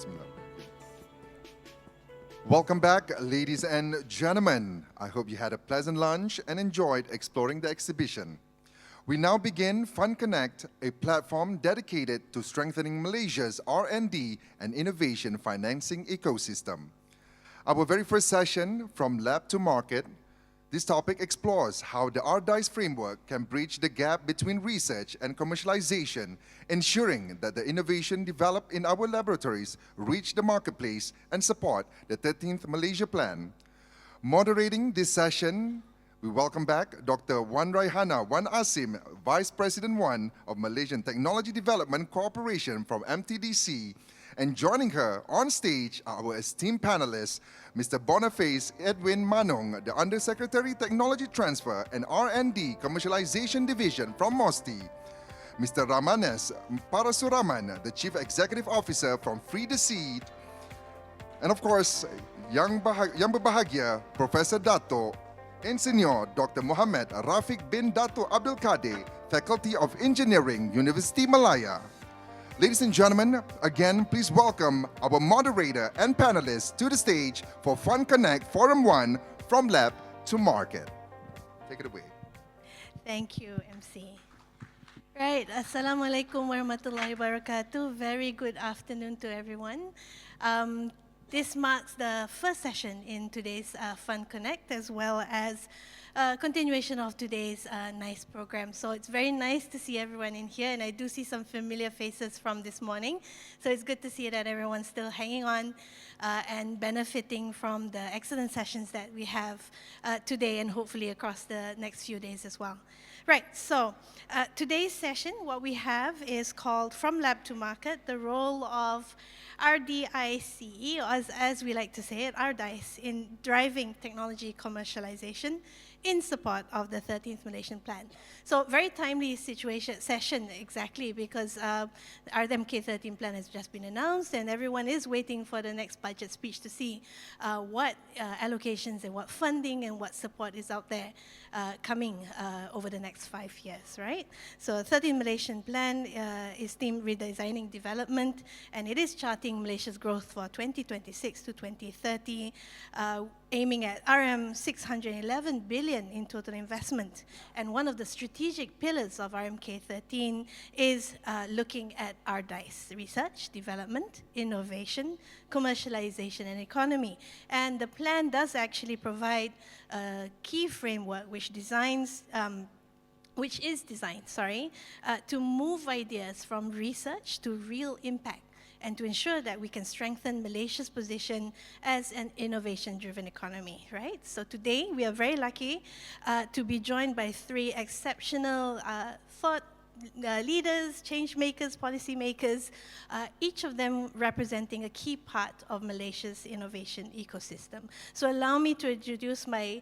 Bismillah. Welcome back, ladies and gentlemen. I hope you had a pleasant lunch and enjoyed exploring the exhibition. We now begin FundConnect, a platform dedicated to strengthening Malaysia's R&D and innovation financing ecosystem. Our very first session, From Lab to Market, this topic explores how the RDICE framework can bridge the gap between research and commercialization, ensuring that the innovation developed in our laboratories reach the marketplace and support the 13th Malaysia Plan. Moderating this session, we welcome back Dr. Wan Raihana Wan Aasim, Vice President 1 of Malaysian Technology Development Corporation from MTDC, and joining her on stage are our esteemed panelists, Mr. Boniface Edwin Manung, the Undersecretary Technology Transfer and R&D Commercialization Division from MOSTI, Mr. Ramaness Parasuraman, the Chief Executive Officer from Free the Seed, and of course, Yang Berbahagia, Professor Dato, Engineer Dr. Mohammed Rafiq bin Dato Abdul Kadir, Faculty of Engineering, University Malaya. Ladies and gentlemen, again, please welcome our moderator and panelists to the stage for FundConnect Forum 1, From Lab to Market. Take it away. Thank you, MC. Right, Assalamualaikum warahmatullahi wabarakatuh. Very good afternoon to everyone. This marks the first session in today's FundConnect, as well as continuation of today's NICE program. So it's very nice to see everyone in here, and I do see some familiar faces from this morning. So it's good to see that everyone's still hanging on and benefiting from the excellent sessions that we have today and hopefully across the next few days as well. Right, so today's session, what we have is called From Lab to Market, the role of RDICE, or as we like to say it, RDICE, in driving technology commercialization in support of the 13th Malaysian Plan. So very timely session, exactly, because the RMK13 plan has just been announced and everyone is waiting for the next budget speech to see what allocations and what funding and what support is out there coming over the next 5 years, right? So 13th Malaysian Plan is themed Redesigning Development, and it is charting Malaysia's growth for 2026 to 2030, aiming at RM 611 billion in total investment. And one of the strategic pillars of RMK13 is looking at RDICE, research, development, innovation, commercialization, and economy. And the plan does actually provide a key framework which is designed to move ideas from research to real impact, and to ensure that we can strengthen Malaysia's position as an innovation-driven economy, right? So today, we are very lucky to be joined by three exceptional thought leaders, change makers, policy makers, each of them representing a key part of Malaysia's innovation ecosystem. So allow me to introduce my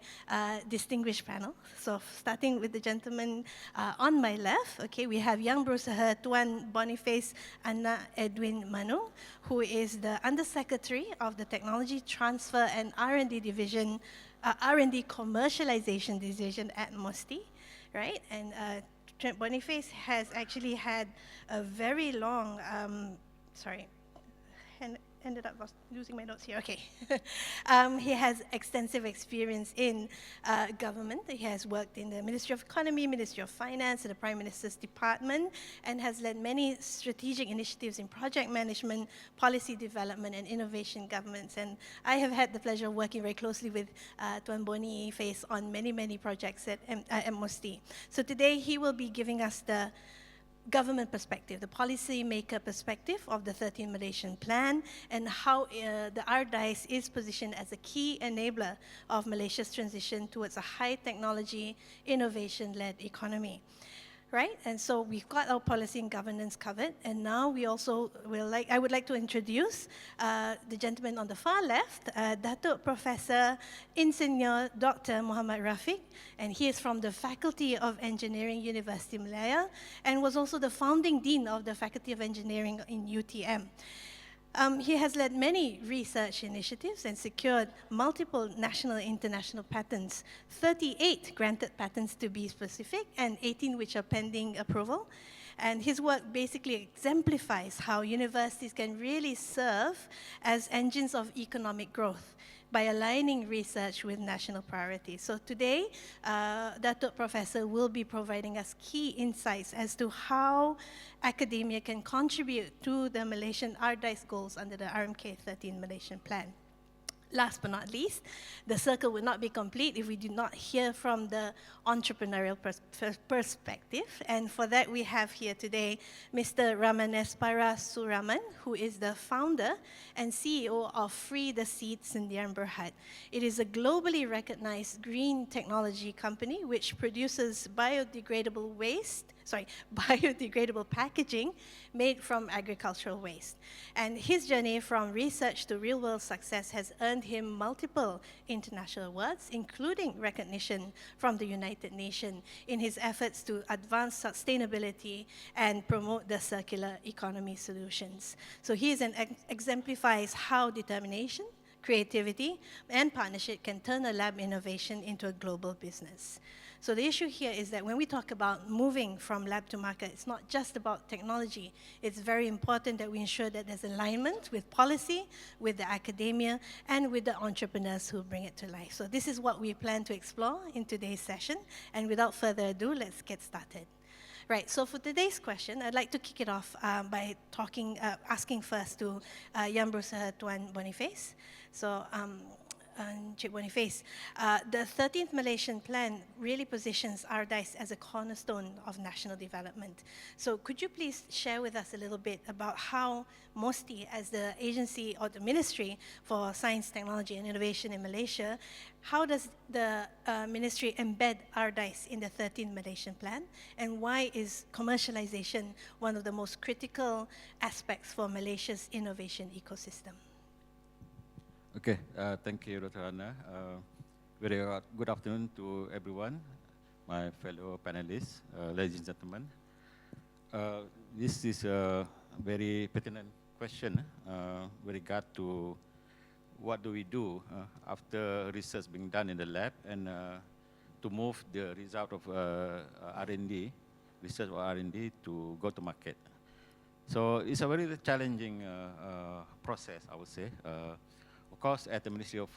distinguished panel. So starting with the gentleman on my left, okay, we have Yang Berusaha Tuan Boniface Anna Edwin Manung, who is the Undersecretary of the Technology Transfer and R&D Division, R&D Commercialization Division at MOSTI, right? And Boniface has actually had a very long, ended up losing my notes here, okay. He has extensive experience in government. He has worked in the Ministry of Economy, Ministry of Finance, and the Prime Minister's Department, and has led many strategic initiatives in project management, policy development, and innovation governments. And I have had the pleasure of working very closely with Tuan Boniface on many, many projects at MOSTI. So today he will be giving us the government perspective, the policy maker perspective of the 13th Malaysian Plan, and how the RDICE is positioned as a key enabler of Malaysia's transition towards a high technology, innovation-led economy. Right, and so we've got our policy and governance covered, and now we also I would like to introduce the gentleman on the far left, Dato Professor Engineer Dr. Mohammed Rafiq, and he is from the Faculty of Engineering, University Malaya, and was also the founding dean of the Faculty of Engineering in UTM. He has led many research initiatives and secured multiple national and international patents, 38 granted patents to be specific, and 18 which are pending approval. And his work basically exemplifies how universities can really serve as engines of economic growth by aligning research with national priorities. So today, Dato Professor will be providing us key insights as to how academia can contribute to the Malaysian RDICE goals under the RMK 13 Malaysian Plan. Last but not least, the circle would not be complete if we do not hear from the entrepreneurial perspective. And for that, we have here today Mr. Ramaness Parasuraman, who is the founder and CEO of Free the Seed Sdn Bhd. It is a globally recognized green technology company which produces biodegradable packaging made from agricultural waste. And his journey from research to real-world success has earned him multiple international awards, including recognition from the United Nations in his efforts to advance sustainability and promote the circular economy solutions. So he exemplifies how determination, creativity, and partnership can turn a lab innovation into a global business. So the issue here is that when we talk about moving from lab to market, it's not just about technology. It's very important that we ensure that there's alignment with policy, with the academia, and with the entrepreneurs who bring it to life. So this is what we plan to explore in today's session. And without further ado, let's get started. Right, so for today's question, I'd like to kick it off by asking first to Yang Berusaha Tuan Boniface. So, Cik Boniface, the 13th Malaysian Plan really positions RDICE as a cornerstone of national development. So could you please share with us a little bit about how MOSTI, as the agency or the Ministry for Science, Technology and Innovation in Malaysia, how does the Ministry embed RDICE in the 13th Malaysian Plan, and why is commercialization one of the most critical aspects for Malaysia's innovation ecosystem? Okay, thank you, Dr. Hannah. Very good afternoon to everyone, my fellow panelists, ladies and gentlemen. This is a very pertinent question with regard to what do we do after research being done in the lab and to move the result of R&D, research or R&D to go to market. So it's a very challenging process, I would say. Of course, at the Ministry of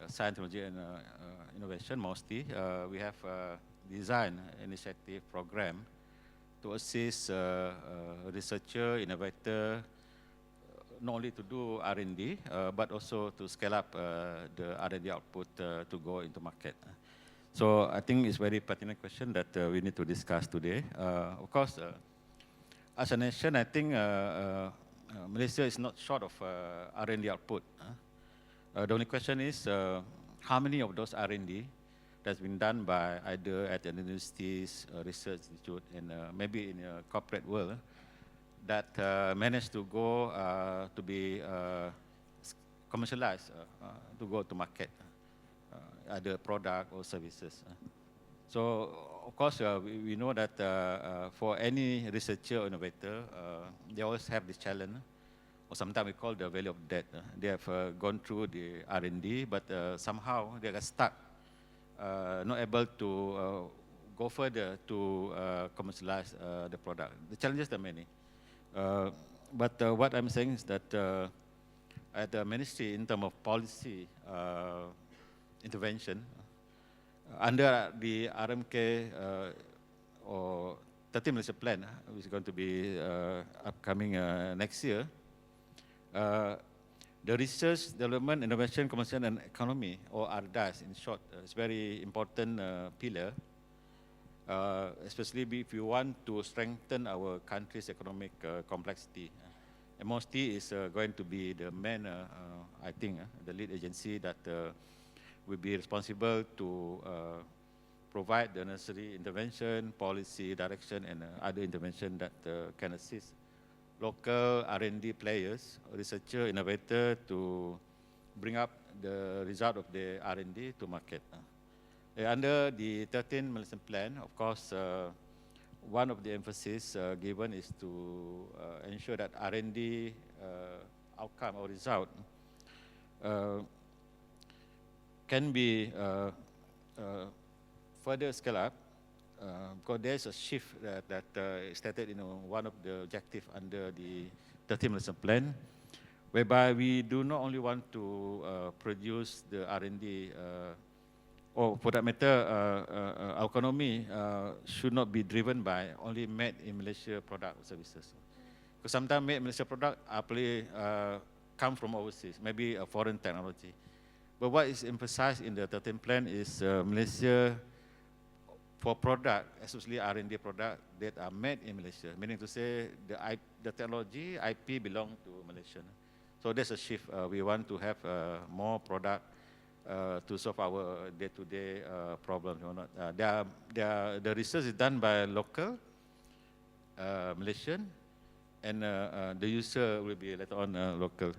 Science, Technology and Innovation, MOSTI, we have designed an initiative program to assist researcher, innovator, not only to do R&D, but also to scale up the R&D output to go into market. So I think it's a very pertinent question that we need to discuss today. Of course, as a nation, I think Malaysia is not short of R&D output. The only question is how many of those R&D that's been done by either at the universities, research institute, and maybe in the corporate world that managed to go to be commercialized, to go to market, either product or services. So, of course, we know that for any researcher or innovator, they always have this challenge, or sometimes we call the value of debt. They have gone through the R&D, but somehow they got stuck, not able to go further to commercialize the product. The challenges are many. But what I'm saying is that at the ministry, in terms of policy intervention, under the RMK or 13 Malaysia Plan, which is going to be upcoming next year, the research, development, innovation, commercial and economy, or RDICE in short, is very important pillar, especially if you want to strengthen our country's economic complexity. MOSTI is going to be the main, I think, the lead agency that will be responsible to provide the necessary intervention, policy, direction, and other intervention that can assist local R&D players, researcher, innovator to bring up the result of the R&D to market. Under the 13th Malaysian Plan, of course, one of the emphasis given is to ensure that R&D outcome or result can be further scale up because there's a shift that stated in one of the objectives under the 13 Malaysian Plan, whereby we do not only want to produce the R&D, or for that matter, our economy should not be driven by only made in Malaysia product or services. Because sometimes made in Malaysia product actually come from overseas, maybe a foreign technology. But what is emphasized in the 13 Plan is Malaysia for product, especially R&D product that are made in Malaysia, meaning to say the technology, IP belong to Malaysian. So there's a shift. We want to have more product to solve our day-to-day problems. The research is done by local Malaysian, and the user will be later on local.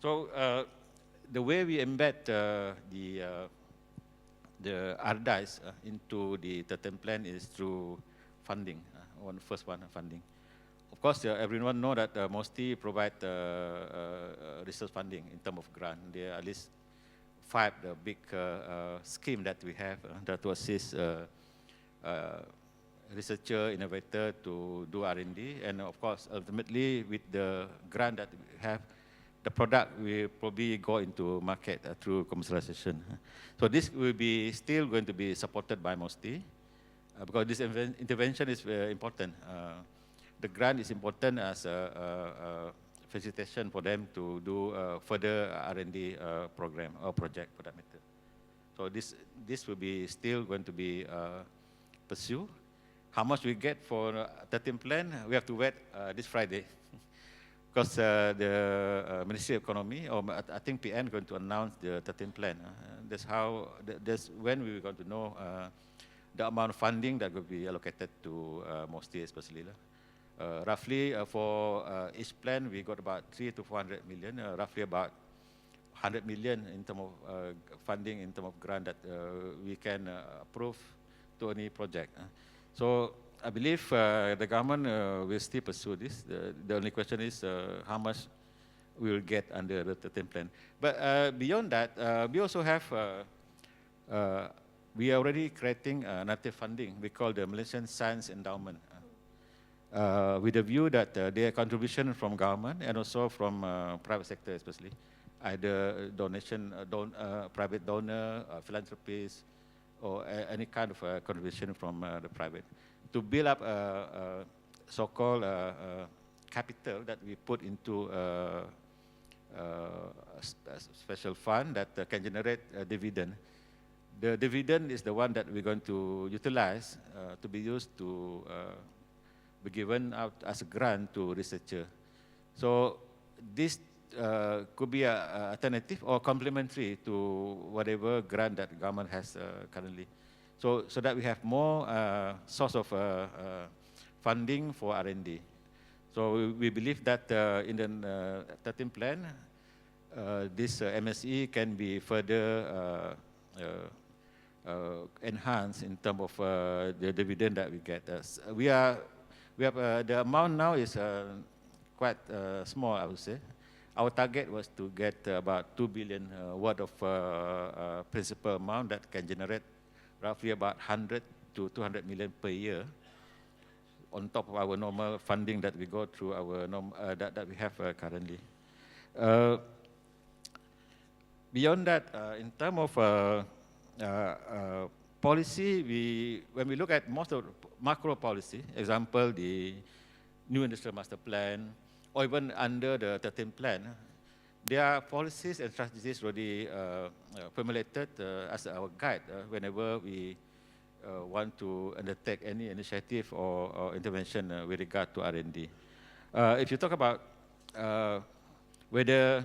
So the way we embed the RDICE into the 13 Plan is through funding. First one, funding. Of course, everyone know that MOSTI provide research funding in terms of grant. There are at least 5 big scheme that we have that to assist researcher, innovator to do R&D, and of course, ultimately with the grant that we have, the product will probably go into market through commercialization. So this will be still going to be supported by MOSTI because this intervention is important. The grant is important as a facilitation for them to do further R&D program or project for that matter. So this will be still going to be pursued. How much we get for 13 Plan, we have to wait this Friday. Because the Ministry of Economy, or I think PM, is going to announce the 13 Plan. That's when we're going to know the amount of funding that will be allocated to MOSTI especially. Roughly for each plan, we got about 300 to 400 million, roughly about 100 million in terms of funding, in terms of grant that we can approve to any project. So I believe the government will still pursue this. The only question is how much we will get under the 13 Plan. But beyond that, we also have, we are already creating another funding we call the Malaysian Science Endowment, with the view that their contribution from government and also from private sector especially, either donation, private donor, philanthropists, or any kind of contribution from the private, to build up a so-called capital that we put into a special fund that can generate a dividend. The dividend is the one that we're going to utilize to be used to be given out as a grant to researcher. So this could be an alternative or complementary to whatever grant that the government has currently. So that we have more source of funding for R&D. So we believe that in the 13 Plan, this MSE can be further enhanced in terms of the dividend that we get. We have the amount now is quite small, I would say. Our target was to get about 2 billion worth of principal amount that can generate roughly about 100 to 200 million per year, on top of our normal funding that we go through our that we have currently. Beyond that, in terms of policy, when we look at most of macro policy, example the new industrial master plan, or even under the 13 Plan, there are policies and strategies already formulated as our guide whenever we want to undertake any initiative or intervention with regard to R&D. If you talk about whether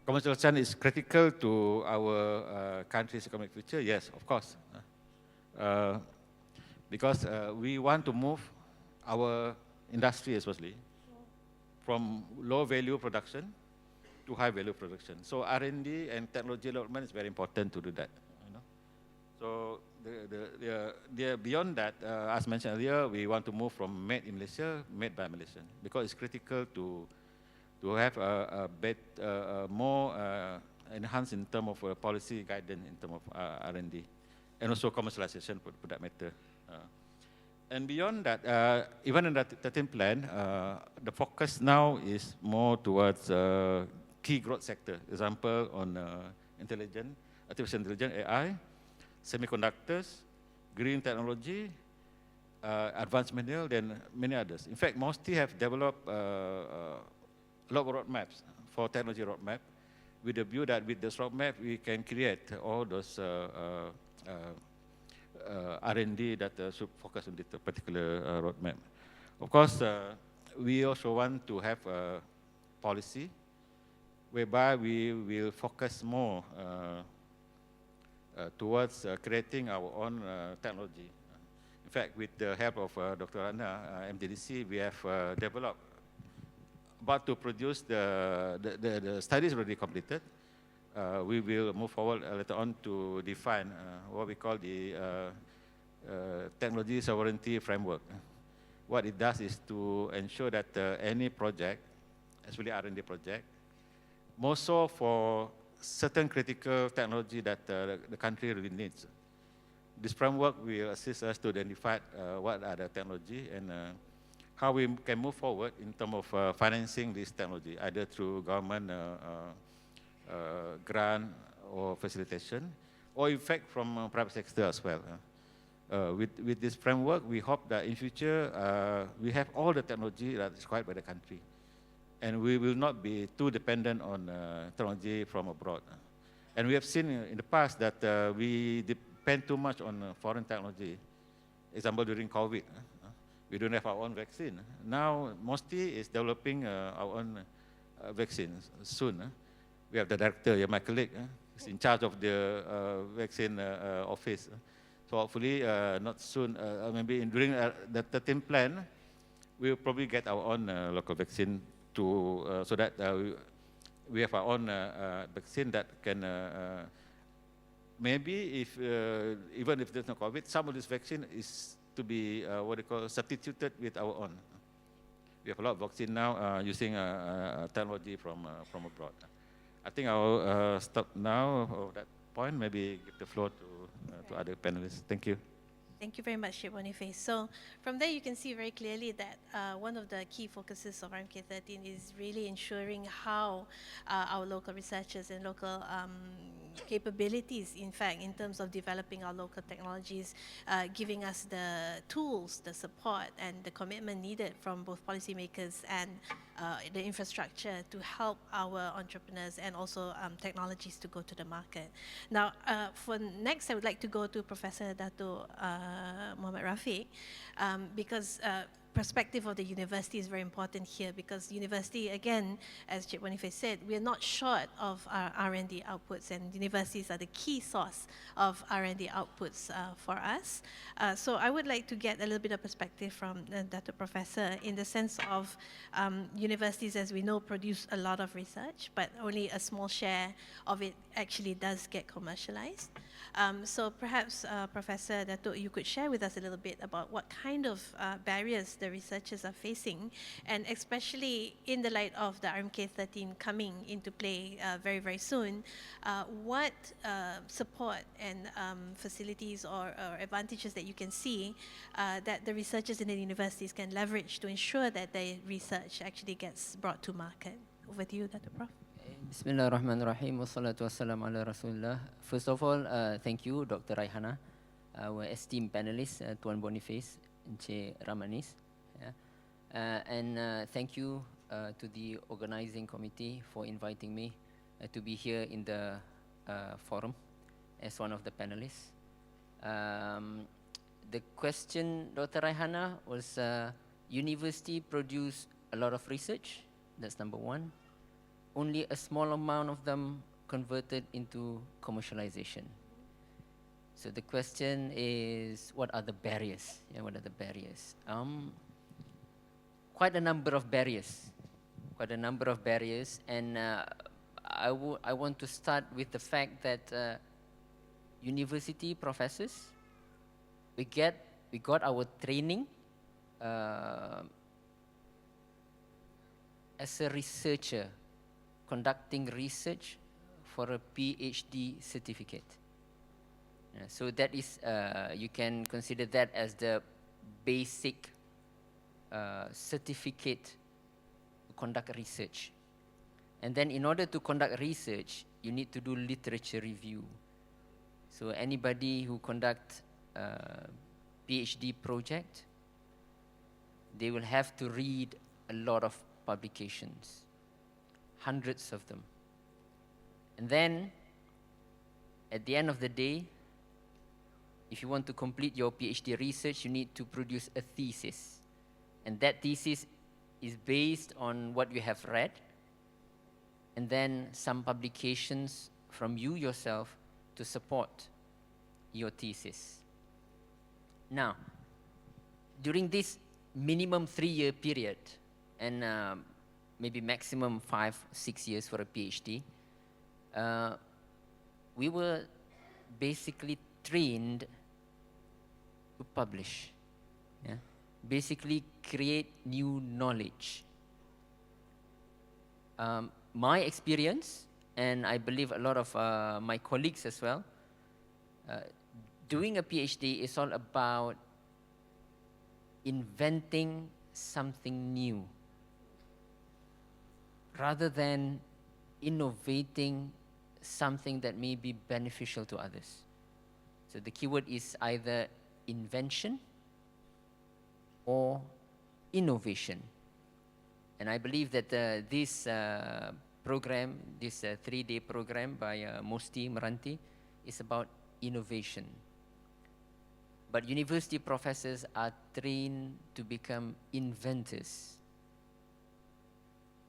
commercialization is critical to our country's economic future, yes, of course. Because we want to move our industry especially from low value production to high value production. So R&D and technology development is very important to do that. So beyond that, as mentioned earlier, we want to move from made in Malaysia, made by Malaysian, because it's critical to have a more enhance in terms of policy guidance in terms of R&D, and also commercialization for that matter. And beyond that, even in the 13th plan, the focus now is more towards key growth sector. Example on artificial intelligence, AI, semiconductors, green technology, advanced mineral, and many others. In fact, MOSTI have developed a lot of roadmaps for technology roadmap, with the view that with this roadmap we can create all those R&D that should focus on this particular roadmap. Of course, we also want to have a policy whereby we will focus more towards creating our own technology. In fact, with the help of Dr. Rana, MTDC, we have developed, about to produce the studies already completed. We will move forward later on to define what we call the technology sovereignty framework. What it does is to ensure that any project, especially R&D project, more so for certain critical technology that the country really needs. This framework will assist us to identify what are the technology and how we can move forward in terms of financing this technology, either through government grant or facilitation, or in fact from private sector as well. With this framework, we hope that in future we have all the technology that is required by the country, and we will not be too dependent on technology from abroad. And we have seen in the past that we depend too much on foreign technology. Example, during COVID, we don't have our own vaccine. Now, MOSTI is developing our own vaccine soon. We have the director, my colleague, is in charge of the vaccine office. So hopefully, not soon, maybe during the 13th plan, we will probably get our own local vaccine to, so that we have our own vaccine that can, maybe if, even if there's no COVID, some of this vaccine is to be what they call substituted with our own. We have a lot of vaccine now using technology from abroad. I think I'll stop now at that point, maybe give the floor to other panelists. Thank you. Thank you very much, Boniface. So from there, you can see very clearly that one of the key focuses of RMK13 is really ensuring how our local researchers and local capabilities, in fact, in terms of developing our local technologies, giving us the tools, the support, and the commitment needed from both policymakers and the infrastructure to help our entrepreneurs and also technologies to go to the market. Now, for next, I would like to go to Professor Dato Mohammed Rafiq, because perspective of the university is very important here, because university, again, as Cik Boniface said, we are not short of our R&D outputs, and universities are the key source of R&D outputs for us. So I would like to get a little bit of perspective from Dato Professor in the sense of universities, as we know, produce a lot of research, but only a small share of it actually does get commercialized. So perhaps, Professor Dato, you could share with us a little bit about what kind of barriers the researchers are facing, and especially in the light of the RMK13 coming into play very, very soon, what support and facilities or advantages that you can see that the researchers in the universities can leverage to ensure that their research actually gets brought to market. Over to you, Dato Prof. Bismillahirrahmanirrahim. Wassalatu wassalamu ala Rasulullah. First of all, thank you, Dr. Raihana, our esteemed panelists, Tuan Boniface and Cik Ramaness. And thank you to the organizing committee for inviting me to be here in the forum as one of the panelists. The question, Dr. Raihana, was university produce a lot of research. That's number one. Only a small amount of them converted into commercialization. So the question is, what are the barriers? Yeah, what are the barriers? Quite a number of barriers. Quite a number of barriers, and I want to start with the fact that university professors, we got our training as a researcher, conducting research for a PhD certificate. So that is, you can consider that as the basic certificate to conduct research. And then in order to conduct research, you need to do literature review. So anybody who conduct a PhD project, they will have to read a lot of publications, hundreds of them. And then, at the end of the day, if you want to complete your PhD research, you need to produce a thesis. And that thesis is based on what you have read, and then some publications from you yourself to support your thesis. Now, during this minimum 3-year period, and maybe maximum 5-6 years for a PhD, we were basically trained to publish, basically create new knowledge. My experience, and I believe a lot of my colleagues as well, doing a PhD is all about inventing something new rather than innovating something that may be beneficial to others. So the keyword is either invention or innovation. And I believe that this program, this 3-day program by MOSTI Meranti is about innovation. But university professors are trained to become inventors.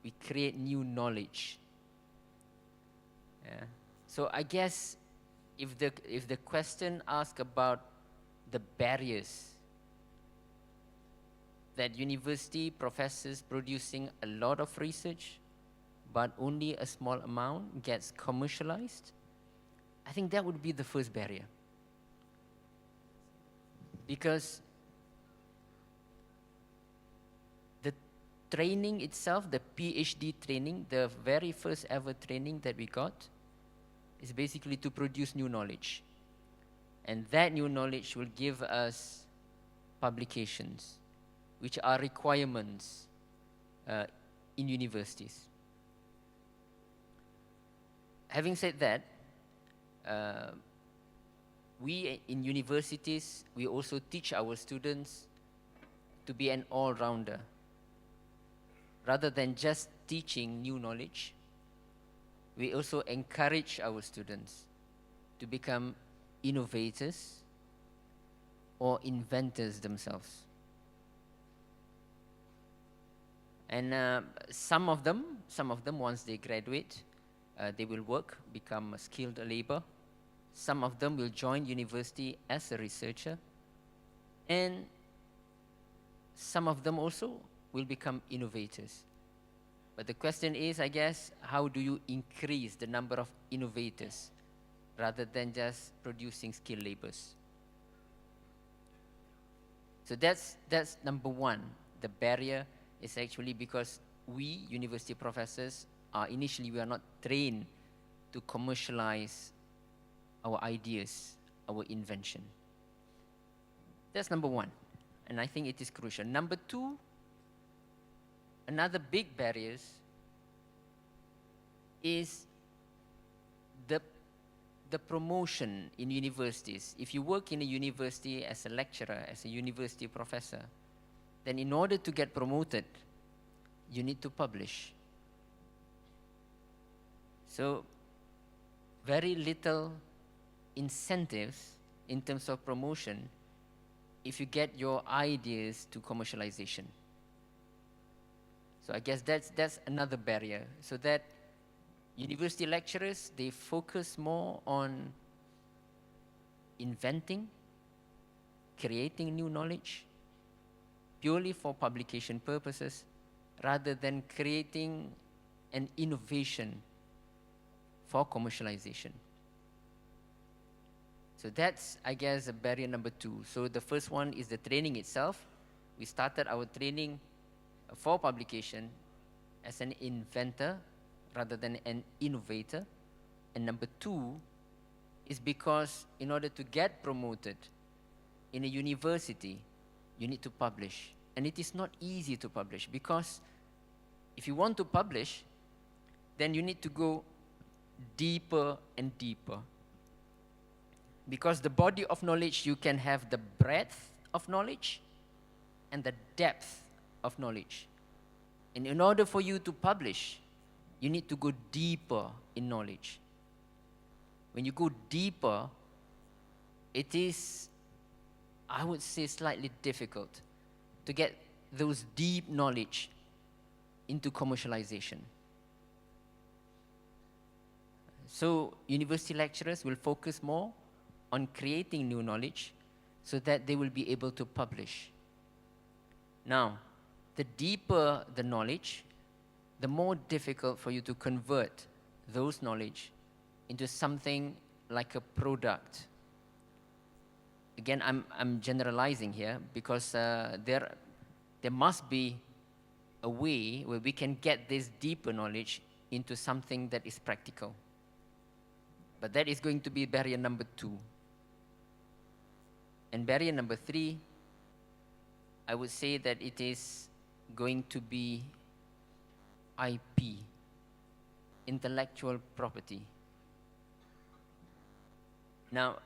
We create new knowledge. So I guess if the question asks about the barriers that university professors producing a lot of research, but only a small amount gets commercialized, I think that would be the first barrier. Because the training itself, the PhD training, the very first ever training that we got, is basically to produce new knowledge. And that new knowledge will give us publications, which are requirements in universities. Having said that, we in universities, we also teach our students to be an all-rounder. Rather than just teaching new knowledge, we also encourage our students to become innovators or inventors themselves. And some of them, once they graduate, they will work, become a skilled labor. Some of them will join university as a researcher. And some of them also will become innovators. But the question is, I guess, how do you increase the number of innovators rather than just producing skilled laborers? So that's number one. The barrier is actually because we, university professors, initially we are not trained to commercialize our ideas, our invention. That's number one, and I think it is crucial. Number two, another big barriers is the promotion in universities. If you work in a university as a lecturer, as a university professor, then in order to get promoted, you need to publish. So very little incentives in terms of promotion if you get your ideas to commercialization. So I guess that's another barrier. So that university lecturers, they focus more on inventing, creating new knowledge, purely for publication purposes, rather than creating an innovation for commercialization. So that's, I guess, barrier number two. So the first one is the training itself. We started our training for publication as an inventor rather than an innovator. And number two is because in order to get promoted in a university, you need to publish. And it is not easy to publish, because if you want to publish, then you need to go deeper and deeper. Because the body of knowledge, you can have the breadth of knowledge and the depth of knowledge. And in order for you to publish, you need to go deeper in knowledge. When you go deeper, it is, I would say, slightly difficult to get those deep knowledge into commercialization. So university lecturers will focus more on creating new knowledge so that they will be able to publish. Now, the deeper the knowledge, the more difficult for you to convert those knowledge into something like a product. Again, I'm generalizing here, because there must be a way where we can get this deeper knowledge into something that is practical. But that is going to be barrier number 2. And barrier number 3, I would say that it is going to be IP, intellectual property. Now,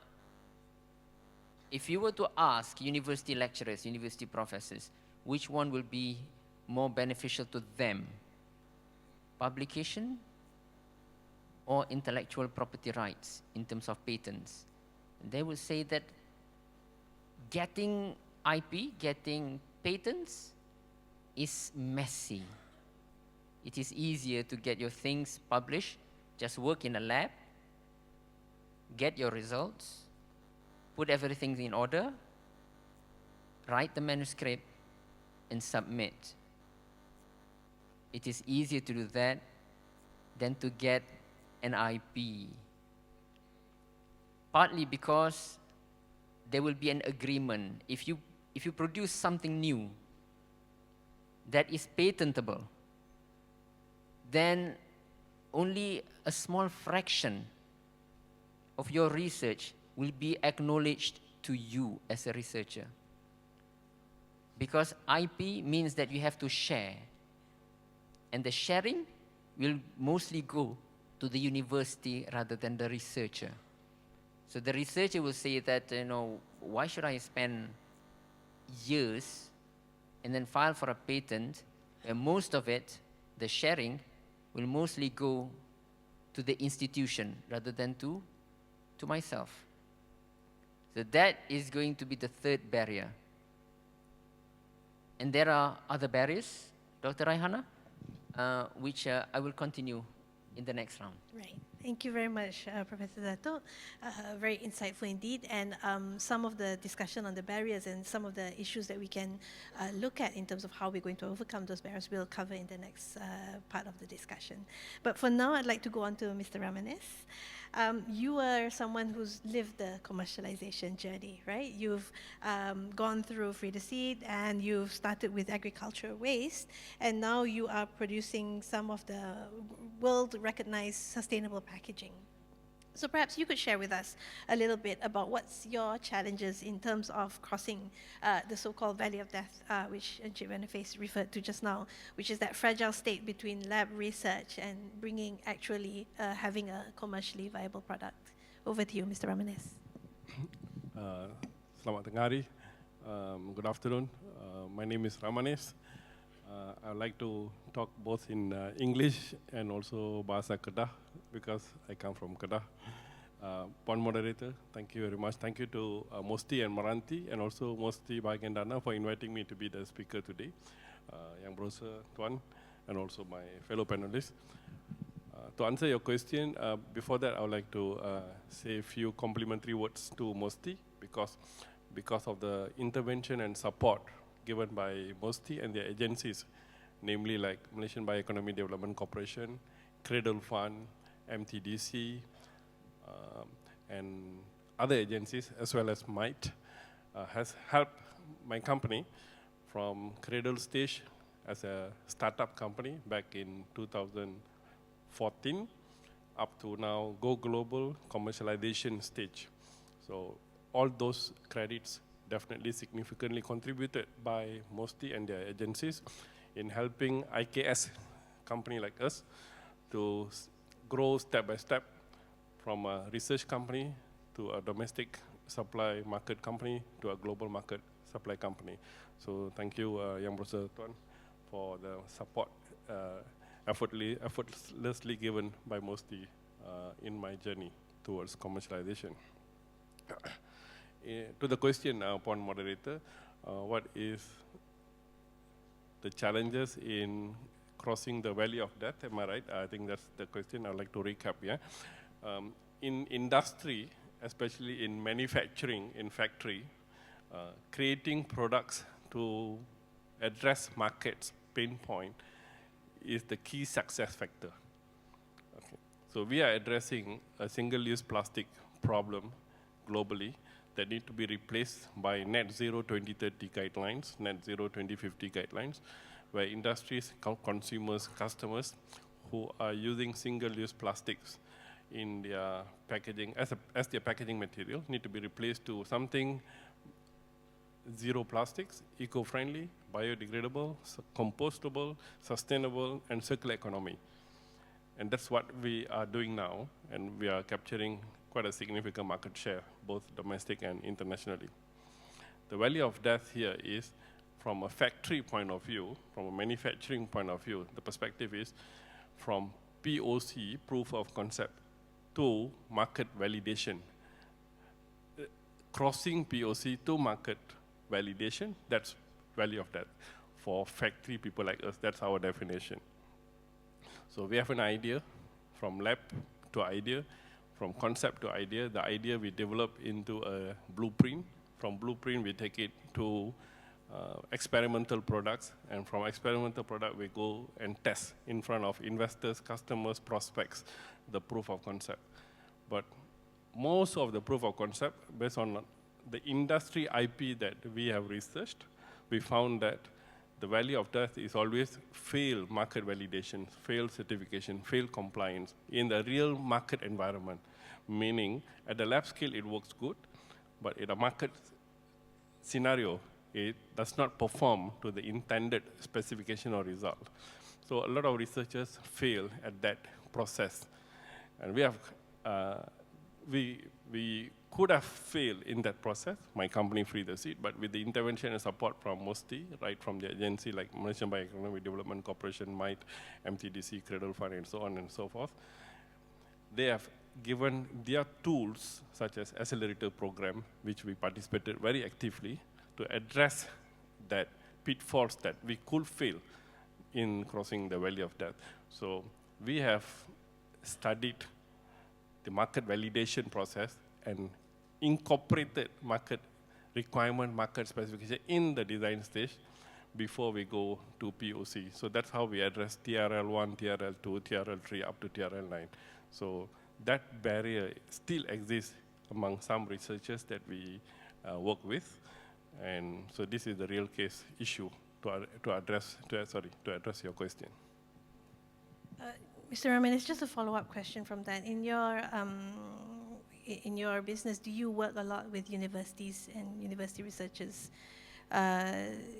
if you were to ask university lecturers, university professors, which one will be more beneficial to them, publication or intellectual property rights in terms of patents, they will say that getting IP, getting patents is messy. It is easier to get your things published, just work in a lab, get your results, put everything in order, write the manuscript, and submit. It is easier to do that than to get an IP. Partly because there will be an agreement. If you produce something new that is patentable, then only a small fraction of your research will be acknowledged to you as a researcher. Because IP means that you have to share. And the sharing will mostly go to the university rather than the researcher. So the researcher will say that, why should I spend years and then file for a patent, and most of it, the sharing, will mostly go to the institution rather than to myself. So that is going to be the third barrier. And there are other barriers, Dr. Raihana, which I will continue in the next round. Right. Thank you very much, Professor Dato. Very insightful indeed. And some of the discussion on the barriers and some of the issues that we can look at in terms of how we're going to overcome those barriers, we'll cover in the next part of the discussion. But for now, I'd like to go on to Mr. Ramaness. You are someone who's lived the commercialization journey, right? You've gone through Free the Seed, and you've started with agricultural waste, and now you are producing some of the world-recognized sustainable packaging. So perhaps you could share with us a little bit about what's your challenges in terms of crossing the so-called valley of death, which Encik Boniface referred to just now, which is that fragile state between lab research and bringing actually having a commercially viable product. Over to you, Mr. Ramaness. Selamat tengah hari. Good afternoon. My name is Ramaness. I would like to talk both in English and also Bahasa Kedah, because I come from Kedah. Moderator, thank you very much. Thank you to MOSTI and Meranti, and also MOSTI bahagian Dana for inviting me to be the speaker today. Yang Berusaha Tuan, and also my fellow panelists. To answer your question, before that I would like to say a few complimentary words to MOSTI, because of the intervention and support given by MOSTI and their agencies, namely like Malaysian Bioeconomy Development Corporation, Cradle Fund, MTDC, and other agencies, as well as MITE, has helped my company from cradle stage as a startup company back in 2014 up to now go global, commercialization stage. So all those credits definitely significantly contributed by MOSTI and their agencies in helping IKS company like us to grow step by step from a research company to a domestic supply market company to a global market supply company. So thank you, Yang Professor Tuan, for the support effortlessly given by MOSTI in my journey towards commercialization. To the question upon moderator, what is the challenges in crossing the valley of death? Am I right? I think that's the question. I'd like to recap. Yeah, in industry, especially in manufacturing, in factory, creating products to address markets pain point is the key success factor. Okay. So we are addressing a single-use plastic problem globally that need to be replaced by net zero 2030 guidelines, net zero 2050 guidelines, where industries, consumers, customers who are using single-use plastics in their packaging, as their packaging material, need to be replaced to something zero plastics, eco-friendly, biodegradable, compostable, sustainable, and circular economy. And that's what we are doing now, and we are capturing quite a significant market share, both domestic and internationally. The value of death here is, from a factory point of view, from a manufacturing point of view, the perspective is from POC, proof of concept, to market validation. Crossing POC to market validation, that's value of death. For factory people like us, that's our definition. So we have an idea, from lab to idea, from concept to idea. The idea we develop into a blueprint. From blueprint, we take it to experimental products, and from experimental product, we go and test in front of investors, customers, prospects, the proof of concept. But most of the proof of concept, based on the industry IP that we have researched, we found that the value of death is always fail market validation, fail certification, fail compliance in the real market environment. Meaning, at the lab scale, it works good, but in a market scenario, it does not perform to the intended specification or result. So a lot of researchers fail at that process. And we have, we could have failed in that process. My company freed the seat, but with the intervention and support from MOSTI, right from the agency like Malaysian Bioeconomic Development Corporation, MITE, MTDC, Cradle Fund, and so on and so forth, they have given their tools, such as accelerator program, which we participated very actively to address that pitfalls that we could fail in crossing the valley of death. So we have studied the market validation process and incorporated market requirement, market specification in the design stage before we go to POC. So that's how we address TRL1, TRL2, TRL3, up to TRL9. So that barrier still exists among some researchers that we work with. And so this is the real case issue to address your question. Mr. Ramaness, just a follow-up question from that. In your business, do you work a lot with universities and university researchers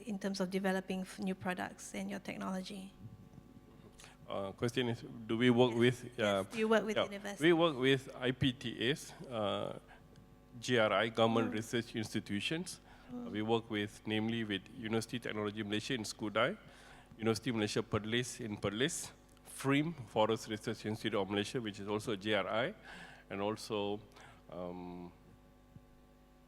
in terms of developing new products and your technology? Question is, do we work with? Yes, do you work with universities? We work with IPTAs, GRI, Government Research Institutions. We work with, namely with University Technology Malaysia in Skudai, University Malaysia Perlis in Perlis, FRIM, Forest Research Institute of Malaysia, which is also a GRI, and also,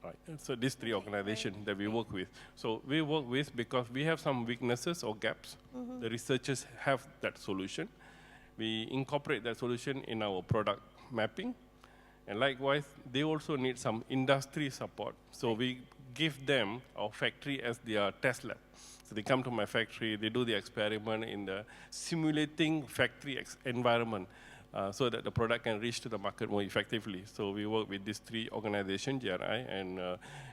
right. So these three organizations that we work with. So we work with because we have some weaknesses or gaps. The researchers have that solution. We incorporate that solution in our product mapping. And likewise, they also need some industry support. So we give them our factory as their test lab. So they come to my factory, they do the experiment in the simulating factory environment so that the product can reach to the market more effectively. So we work with these three organizations, GRI,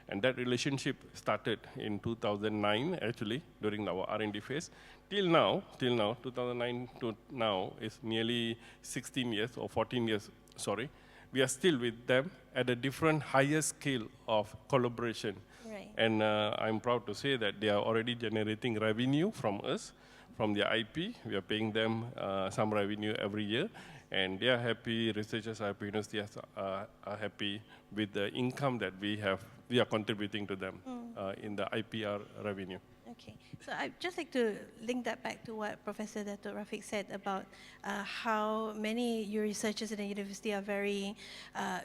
and that relationship started in 2009, actually, during our R&D phase. Till now, 2009 to now is nearly 16 years or 14 years, sorry. We are still with them at a different, higher scale of collaboration. Right. And I'm proud to say that they are already generating revenue from us, from their IP. We are paying them some revenue every year. And they are happy, researchers are happy, universities are happy with the income that we are contributing to them in the IPR revenue. Okay, so I'd just like to link that back to what Professor Dato Rafiq said about how many your researchers in the university are very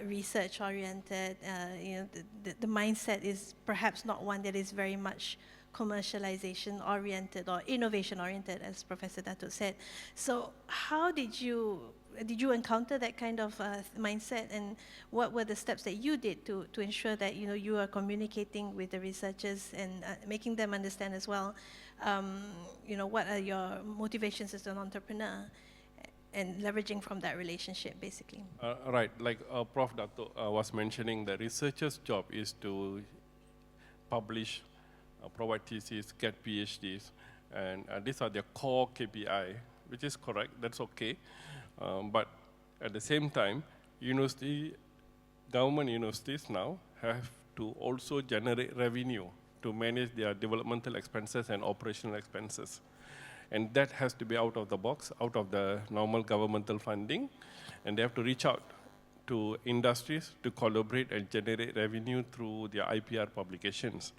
research-oriented. The mindset is perhaps not one that is very much commercialization-oriented or innovation-oriented, as Professor Dato said. So how did you encounter that kind of mindset, and what were the steps that you did to ensure that you are communicating with the researchers and making them understand as well, what are your motivations as an entrepreneur, and leveraging from that relationship, basically? Right, like Prof. Dato was mentioning, the researcher's job is to publish, provide theses, get PhDs, and these are their core KPI, which is correct, that's okay. But at the same time, government universities now have to also generate revenue to manage their developmental expenses and operational expenses. And that has to be out of the box, out of the normal governmental funding. And they have to reach out to industries to collaborate and generate revenue through their IPR publications.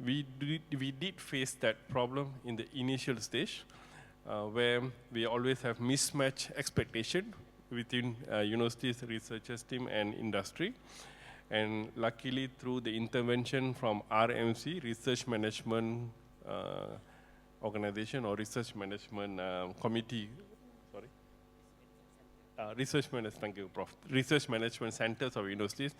We did face that problem in the initial stage, where we always have mismatched expectation within universities, researchers team, and industry. And luckily, through the intervention from RMC, Research Management Organization, or Research Management Committee, thank you, Prof. Research Management Centers of universities,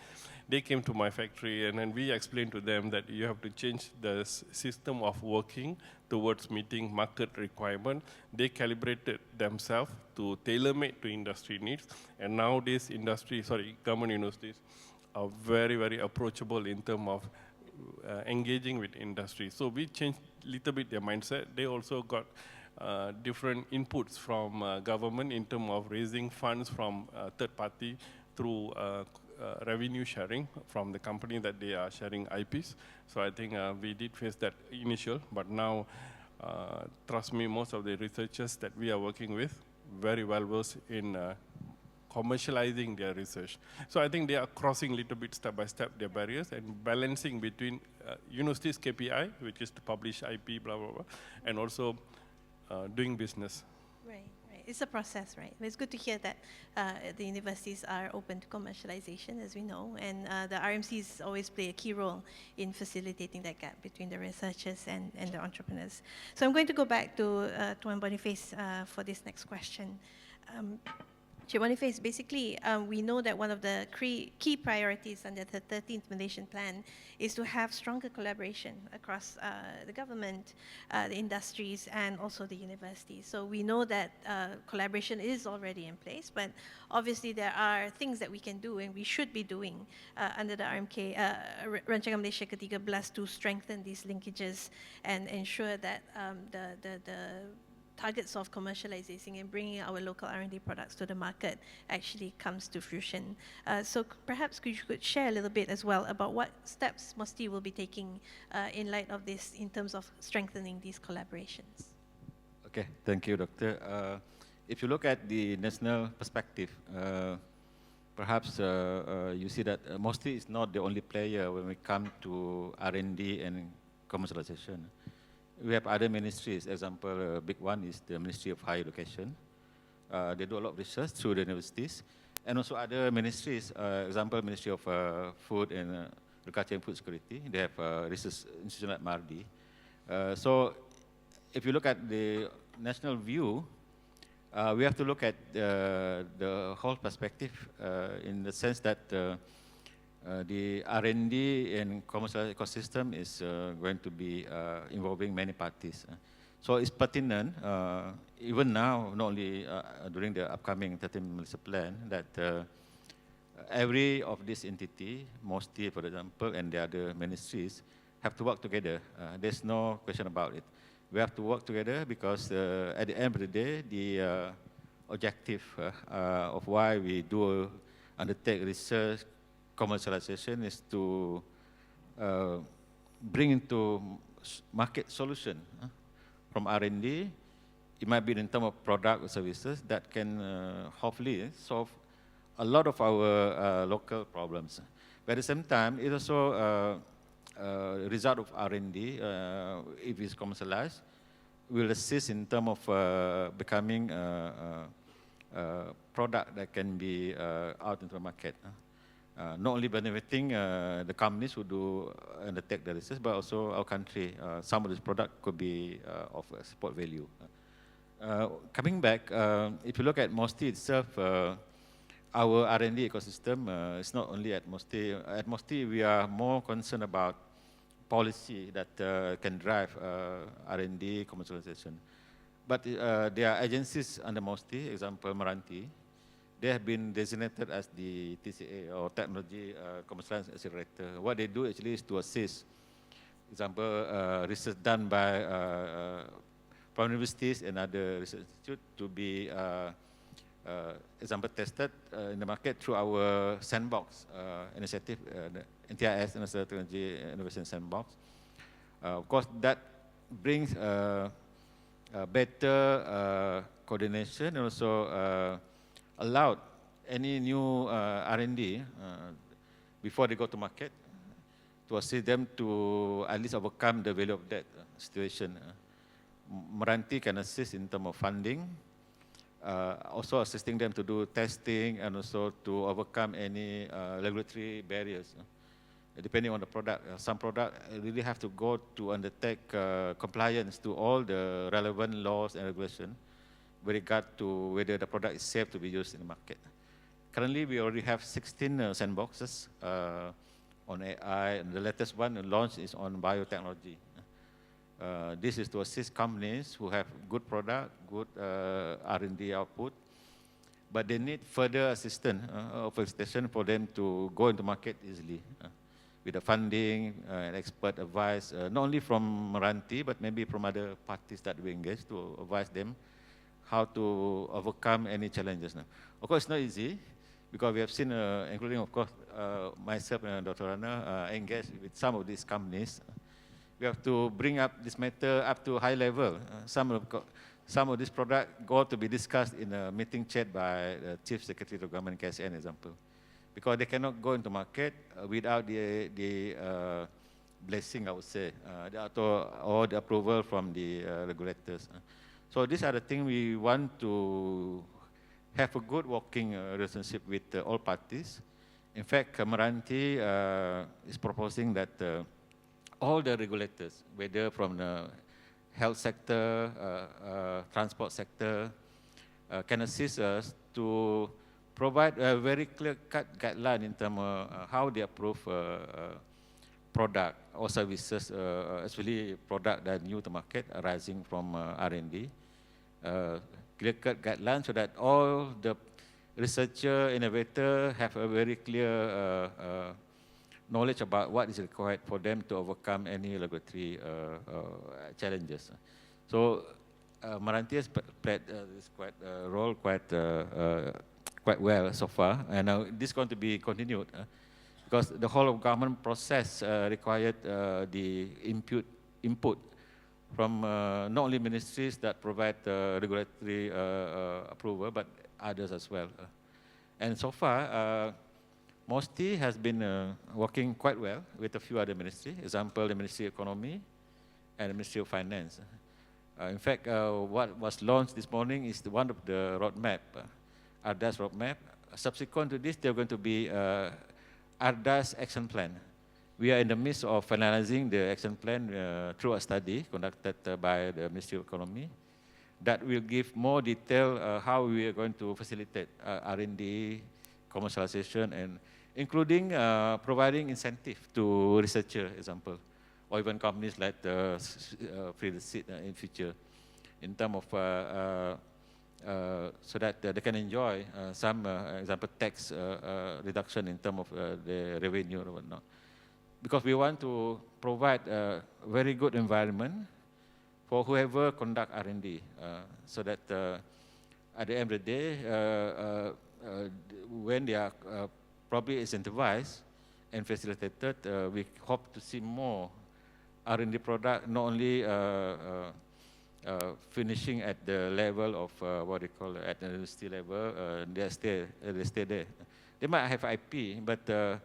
they came to my factory, and then we explained to them that you have to change the system of working towards meeting market requirement. They calibrated themselves to tailor-made to industry needs, and nowadays government universities are very, very approachable in terms of engaging with industry. So we changed a little bit their mindset. They also got different inputs from government in terms of raising funds from third party through revenue sharing from the company that they are sharing IPs. So I think we did face that initial, but now, trust me, most of the researchers that we are working with very well versed in commercializing their research. So I think they are crossing a little bit step by step their barriers and balancing between universities' KPI, which is to publish IP, blah, blah, blah, and also doing business. Right. It's a process, right? But it's good to hear that the universities are open to commercialization, as we know, and the RMCs always play a key role in facilitating that gap between the researchers and the entrepreneurs. So I'm going to go back to Tuan Boniface for this next question. Boniface, basically, we know that one of the key priorities under the 13th Malaysian Plan is to have stronger collaboration across the government, the industries, and also the universities. So we know that collaboration is already in place, but obviously there are things that we can do and we should be doing under the RMK, Rancangan Malaysia ke-13 to strengthen these linkages and ensure that the targets of commercializing and bringing our local R&D products to the market actually comes to fruition. So perhaps you could share a little bit as well about what steps MOSTI will be taking in light of this in terms of strengthening these collaborations. Okay, thank you, Doctor. If you look at the national perspective, perhaps you see that MOSTI is not the only player when we come to R&D and commercialization. We have other ministries. Example, a big one is the Ministry of Higher Education. They do a lot of research through the universities. And also other ministries, example, Ministry of Food and Agriculture and Food Security. They have research institution like MARDI. So if you look at the national view, we have to look at the whole perspective in the sense that the R&D and commercial ecosystem is going to be involving many parties. So it's pertinent, even now, not only during the upcoming 13 Malaysia plan, that every of this entity, MOSTI, for example, and the other ministries, have to work together. There's no question about it. We have to work together because at the end of the day, the objective of why we do undertake research commercialization is to bring into market solution from R&D. It might be in terms of product or services that can hopefully solve a lot of our local problems. But at the same time, it also result of R&D, if it's commercialized, will assist in terms of becoming a product that can be out into the market. Not only benefiting the companies who do undertake the research, but also our country. Some of this product could be of support value. Coming back, if you look at MOSTI itself, our R&D ecosystem is not only at MOSTI. At MOSTI, we are more concerned about policy that can drive R&D commercialization. But there are agencies under MOSTI, example Meranti. They have been designated as the TCA, or Technology Commercialization Accelerator. What they do actually is to assist, example, research done by from universities and other research institutes to be, example, tested in the market through our sandbox initiative, the NTIS, National Technology Innovation Sandbox. Of course, that brings better coordination and also allowed any new R&D before they go to market to assist them to at least overcome the value of that situation. Meranti can assist in terms of funding, also assisting them to do testing and also to overcome any regulatory barriers. Depending on the product, some product really have to go to undertake compliance to all the relevant laws and regulations with regard to whether the product is safe to be used in the market. Currently, we already have 16 sandboxes on AI, and the latest one launched is on biotechnology. This is to assist companies who have good product, good R&D output, but they need further assistance or facilitation for them to go into market easily with the funding and expert advice, not only from Meranti, but maybe from other parties that we engage to advise them how to overcome any challenges. Of course, it's not easy, because we have seen, including, of course, myself and Dr. Rana, engaged with some of these companies. We have to bring up this matter up to a high level. Some of this product go to be discussed in a meeting chaired by the Chief Secretary of Government KSN, example, because they cannot go into market without the blessing, I would say, or the approval from the regulators. So these are the things we want to have a good working relationship with all parties. In fact, Meranti is proposing that all the regulators, whether from the health sector, transport sector, can assist us to provide a very clear-cut guideline in terms of how they approve product or services, especially product that are new to market arising from R&D. Clear-cut guidelines so that all the researcher, innovator have a very clear knowledge about what is required for them to overcome any regulatory challenges. So Meranti has played this role quite well so far, and this is going to be continued because the whole of government process required the input from not only ministries that provide regulatory approval, but others as well. And so far, MOSTI has been working quite well with a few other ministries, example, the Ministry of Economy and the Ministry of Finance. In fact, what was launched this morning is one of the roadmap, RDICE roadmap. Subsequent to this, there are going to be RDICE action plan. We are in the midst of finalizing the action plan through a study conducted by the Ministry of Economy that will give more detail how we are going to facilitate R&D, commercialization, and including providing incentive to researchers, example, or even companies like free the seed in future. in terms of so that they can enjoy some, example, tax reduction in terms of the revenue or whatnot. Because we want to provide a very good environment for whoever conduct R&D, so that at the end of the day, when they are probably incentivized and facilitated, we hope to see more R&D product, not only finishing at the level of what they call at the university level, they stay there. They might have IP, but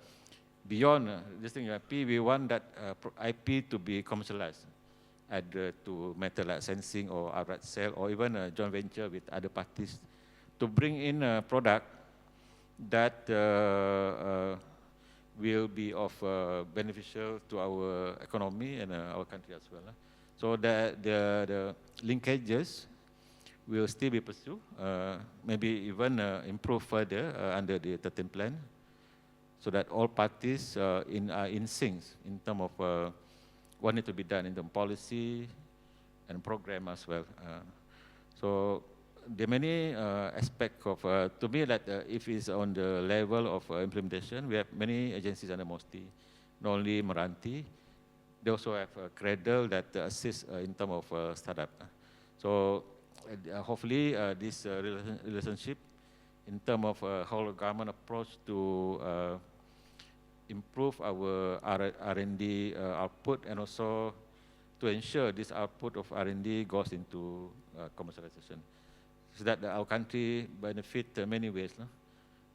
beyond this thing IP, we want that IP to be commercialized, either to matter like licensing or outright sale, or even a joint venture with other parties, to bring in a product that will be of beneficial to our economy and our country as well. So the linkages will still be pursued, maybe even improve further under the 13th plan, so that all parties are in sync in terms of what needs to be done in the policy and program as well. So there are many aspects of, to me, that if it's on the level of implementation, we have many agencies under MOSTI, not only Meranti, they also have a Cradle that assists in terms of startup. So hopefully this relationship in terms of whole government approach to improve our R&D output, and also to ensure this output of R&D goes into commercialization, so that our country benefit many ways. No?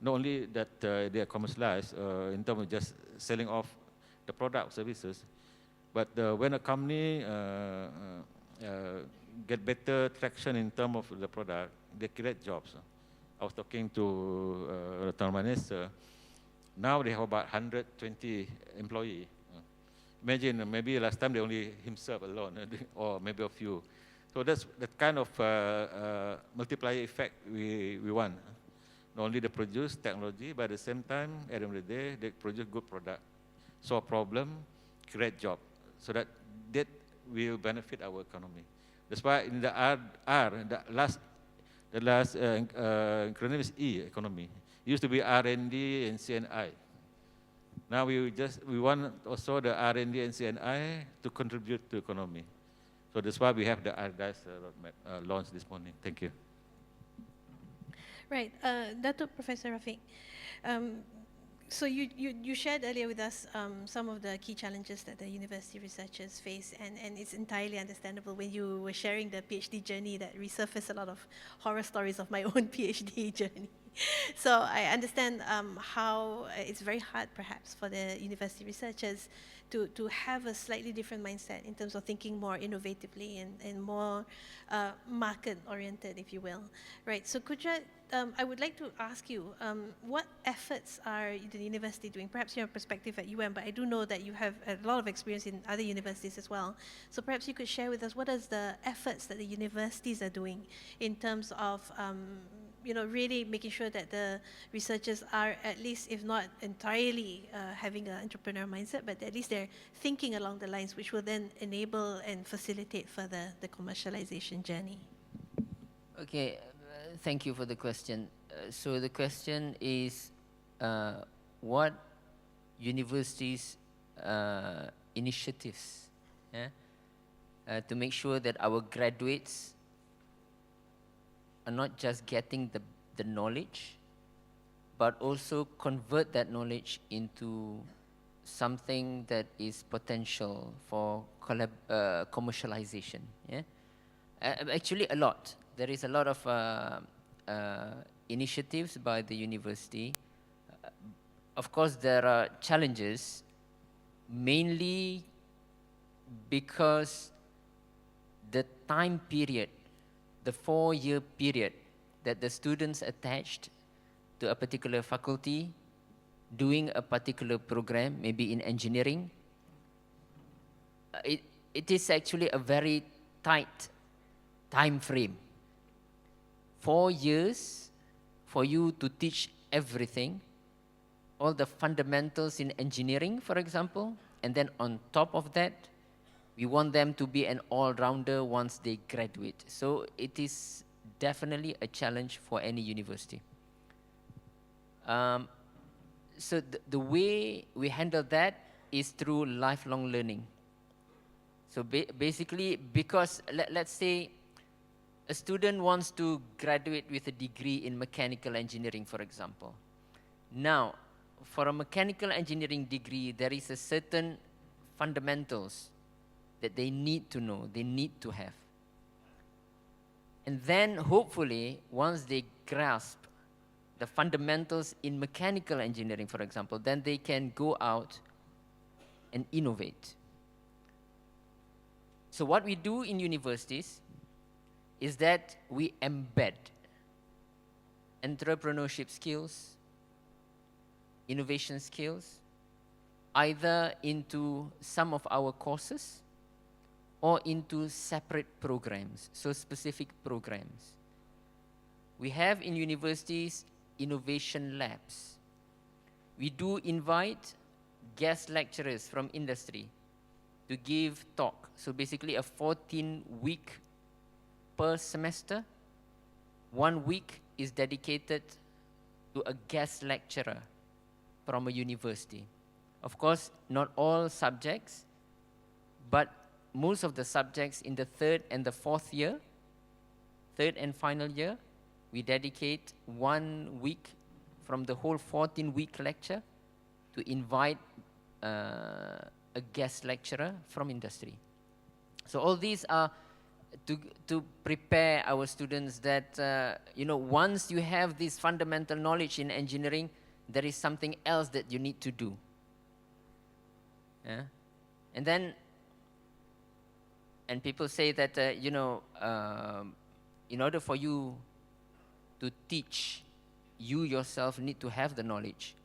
Not only that they are commercialized in terms of just selling off the product services, but when a company get better traction in terms of the product, they create jobs. I was talking to Ramaness. Now they have about 120 employees. Imagine, maybe last time they only himself alone, or maybe a few. So that's that kind of multiplier effect we want. Not only they produce technology, but at the same time, at the end of the day, they produce good product, solve problem, create job, so that will benefit our economy. That's why in the the last acronym is E, economy. It used to be R&D and CNI. Now we want also the R&D and CNI to contribute to economy. So that's why we have the RDICE roadmap launched this morning. Thank you. Right, Dato, Professor Rafiq. So you shared earlier with us some of the key challenges that the university researchers face, and it's entirely understandable. When you were sharing the PhD journey, that resurfaced a lot of horror stories of my own PhD journey. So I understand how it's very hard, perhaps, for the university researchers to have a slightly different mindset in terms of thinking more innovatively and more market-oriented, if you will. Right, so could you, I would like to ask you, what efforts are the university doing? Perhaps your perspective at UM, but I do know that you have a lot of experience in other universities as well. So perhaps you could share with us what is the efforts that the universities are doing in terms of really making sure that the researchers are, at least, if not entirely having an entrepreneur mindset, but at least they're thinking along the lines which will then enable and facilitate further the commercialization journey. Okay, thank you for the question. So the question is, what universities' initiatives to make sure that our graduates are not just getting the knowledge, but also convert that knowledge into something that is potential for commercialization. Yeah? Actually, a lot. There is a lot of initiatives by the university. Of course, there are challenges, mainly because the time period, the 4-year period that the students attached to a particular faculty doing a particular program, maybe in engineering, it is actually a very tight time frame. 4 years for you to teach everything, all the fundamentals in engineering, for example, and then on top of that, We want them to be an all-rounder once they graduate. So it is definitely a challenge for any university. So the way we handle that is through lifelong learning. So basically, because let's say a student wants to graduate with a degree in mechanical engineering, for example. Now, for a mechanical engineering degree, there is a certain fundamentals that they need to know, they need to have. And then hopefully, once they grasp the fundamentals in mechanical engineering, for example, then they can go out and innovate. So what we do in universities is that we embed entrepreneurship skills, innovation skills, either into some of our courses or into separate programs, so specific programs. We have in universities innovation labs. We do invite guest lecturers from industry to give talk. So basically a 14-week per semester. 1 week is dedicated to a guest lecturer from a university. Of course, not all subjects, but most of the subjects in the third and the fourth year, third and final year, we dedicate 1 week from the whole 14-week lecture to invite a guest lecturer from industry. So all these are to prepare our students that, once you have this fundamental knowledge in engineering, there is something else that you need to do. Yeah? And people say that, in order for you to teach, you yourself need to have the knowledge.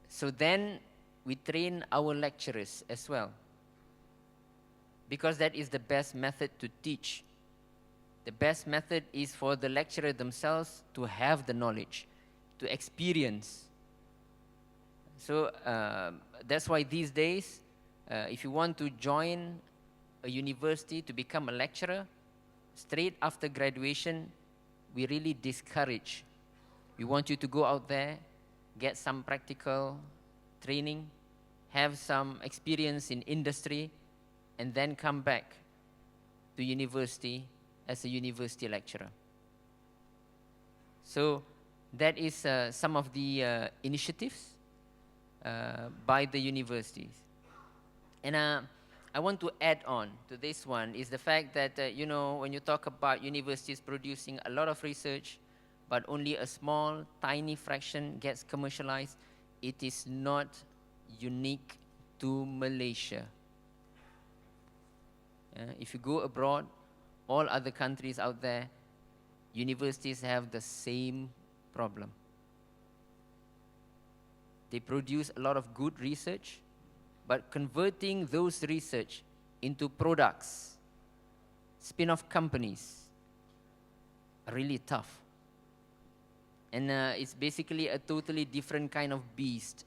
So then we train our lecturers as well, because that is the best method to teach. The best method is for the lecturer themselves to have the knowledge, to experience. So that's why these days, if you want to join a university to become a lecturer, straight after graduation, we really discourage. We want you to go out there, get some practical training, have some experience in industry, and then come back to university as a university lecturer. So that is some of the initiatives by the universities. And I want to add on to this one is the fact that, when you talk about universities producing a lot of research, but only a small, tiny fraction gets commercialized, it is not unique to Malaysia. If you go abroad, all other countries out there, universities have the same problem. They produce a lot of good research, but converting those research into products, spin-off companies, are really tough. And it's basically a totally different kind of beast